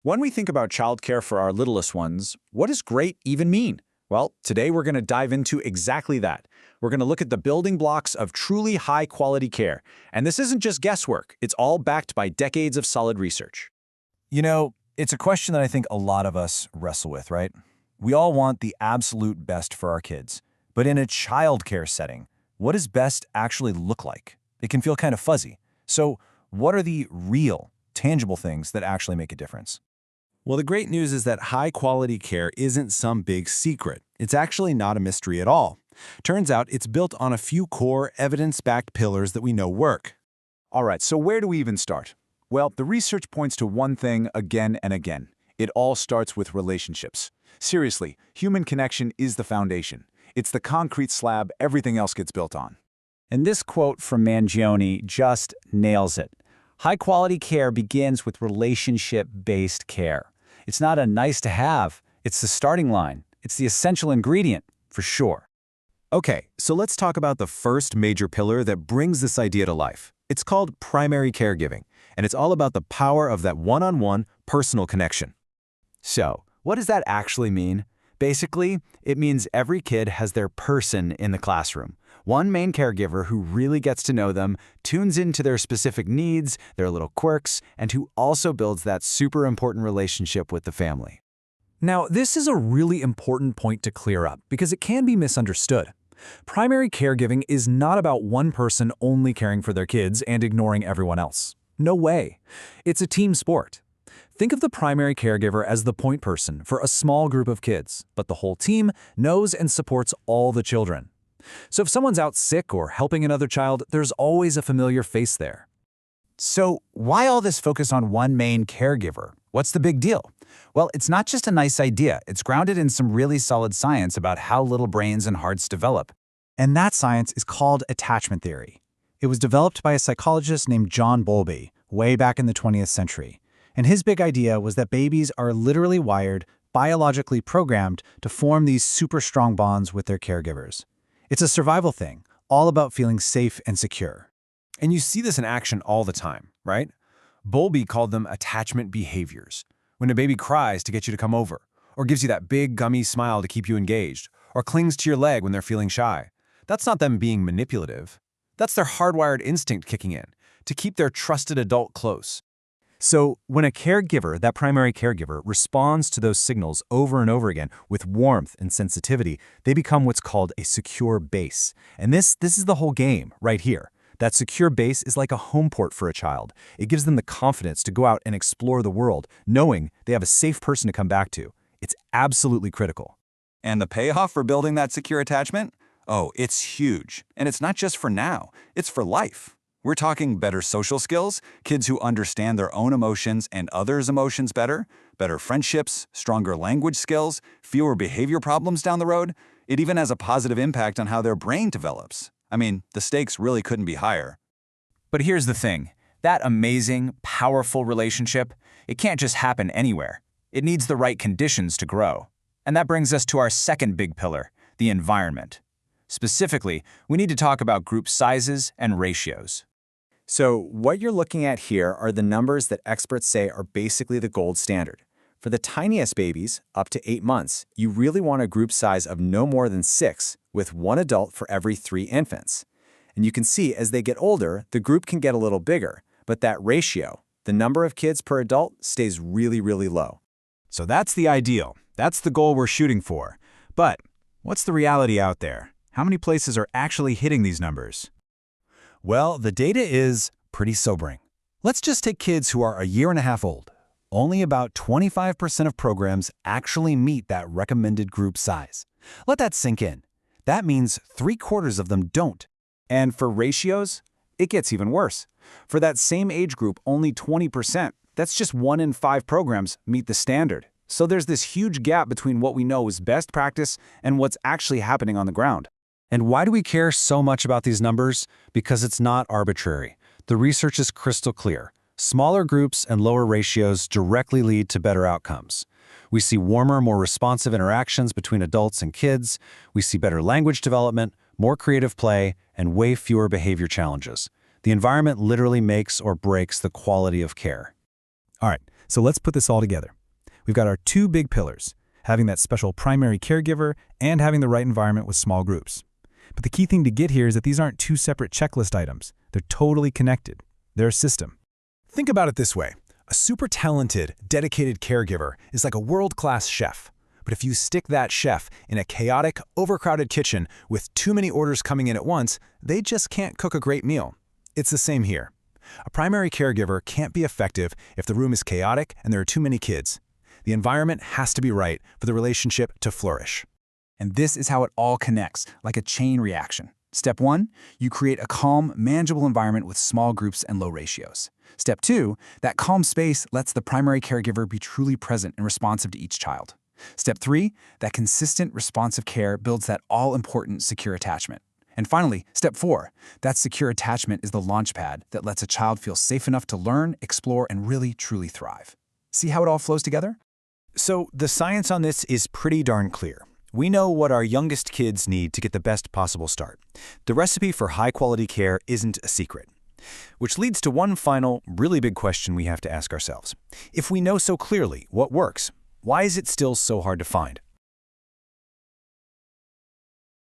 When we think about childcare for our littlest ones, what does great even mean? Well, today we're going to dive into exactly that. We're going to look at the building blocks of truly high-quality care. And this isn't just guesswork. It's all backed by decades of solid research. It's a question that I think a lot of us wrestle with, right? We all want the absolute best for our kids. But in a childcare setting, what does best actually look like? It can feel kind of fuzzy. So what are the real, tangible things that actually make a difference? Well, the great news is that high-quality care isn't some big secret. It's actually not a mystery at all. Turns out it's built on a few core, evidence-backed pillars that we know work. All right, so where do we even start? Well, the research points to one thing again and again. It all starts with relationships. Seriously, human connection is the foundation. It's the concrete slab everything else gets built on. And this quote from Mangione just nails it. High-quality care begins with relationship-based care. It's not a nice-to-have. It's the starting line. It's the essential ingredient, for sure. Okay, so let's talk about the first major pillar that brings this idea to life. It's called primary caregiving, and it's all about the power of that one-on-one personal connection. So, what does that actually mean? Basically, it means every kid has their person in the classroom. One main caregiver who really gets to know them, tunes into their specific needs, their little quirks, and who also builds that super important relationship with the family. Now, this is a really important point to clear up because it can be misunderstood. Primary caregiving is not about one person only caring for their kids and ignoring everyone else. No way. It's a team sport. Think of the primary caregiver as the point person for a small group of kids, but the whole team knows and supports all the children. So if someone's out sick or helping another child, there's always a familiar face there. So, why all this focus on one main caregiver? What's the big deal? Well, it's not just a nice idea. It's grounded in some really solid science about how little brains and hearts develop. And that science is called attachment theory. It was developed by a psychologist named John Bowlby way back in the 20th century. And his big idea was that babies are literally wired, biologically programmed, to form these super strong bonds with their caregivers. It's a survival thing, all about feeling safe and secure. And you see this in action all the time, right? Bowlby called them attachment behaviors. When a baby cries to get you to come over, or gives you that big gummy smile to keep you engaged, or clings to your leg when they're feeling shy. That's not them being manipulative. That's their hardwired instinct kicking in, to keep their trusted adult close. So, when a caregiver, that primary caregiver, responds to those signals over and over again with warmth and sensitivity, they become what's called a secure base. And this is the whole game right here. That secure base is like a home port for a child. It gives them the confidence to go out and explore the world, knowing they have a safe person to come back to. It's absolutely critical. And the payoff for building that secure attachment? Oh, it's huge. And it's not just for now, it's for life. We're talking better social skills, kids who understand their own emotions and others' emotions better friendships, stronger language skills, fewer behavior problems down the road. It even has a positive impact on how their brain develops. I mean, the stakes really couldn't be higher. But here's the thing. That amazing, powerful relationship, it can't just happen anywhere. It needs the right conditions to grow. And that brings us to our second big pillar, the environment. Specifically, we need to talk about group sizes and ratios. So, what you're looking at here are the numbers that experts say are basically the gold standard. For the tiniest babies, up to 8 months, you really want a group size of no more than 6, with 1 adult for every 3 infants. And you can see as they get older, the group can get a little bigger, but that ratio, the number of kids per adult, stays really, really low. So that's the ideal. That's the goal we're shooting for. But what's the reality out there? How many places are actually hitting these numbers? Well, the data is pretty sobering. Let's just take kids who are a year and a half old. Only about 25% of programs actually meet that recommended group size. Let that sink in. That means 3/4 of them don't. And for ratios, it gets even worse. For that same age group, only 20%, that's just 1 in 5 programs, meet the standard. So there's this huge gap between what we know is best practice and what's actually happening on the ground. And why do we care so much about these numbers? Because it's not arbitrary. The research is crystal clear. Smaller groups and lower ratios directly lead to better outcomes. We see warmer, more responsive interactions between adults and kids. We see better language development, more creative play, and way fewer behavior challenges. The environment literally makes or breaks the quality of care. All right, So let's put this all together. We've got our two big pillars, having that special primary caregiver and having the right environment with small groups. But the key thing to get here is that these aren't two separate checklist items. They're totally connected. They're a system. Think about it this way. A super talented, dedicated caregiver is like a world-class chef. But if you stick that chef in a chaotic, overcrowded kitchen with too many orders coming in at once, they just can't cook a great meal. It's the same here. A primary caregiver can't be effective if the room is chaotic and there are too many kids. The environment has to be right for the relationship to flourish. And this is how it all connects, like a chain reaction. Step 1, you create a calm, manageable environment with small groups and low ratios. Step 2, that calm space lets the primary caregiver be truly present and responsive to each child. Step 3, that consistent, responsive care builds that all-important secure attachment. And finally, step 4, that secure attachment is the launchpad that lets a child feel safe enough to learn, explore, and really, truly thrive. See how it all flows together? So the science on this is pretty darn clear. We know what our youngest kids need to get the best possible start. The recipe for high-quality care isn't a secret. Which leads to one final, really big question we have to ask ourselves. If we know so clearly what works, why is it still so hard to find?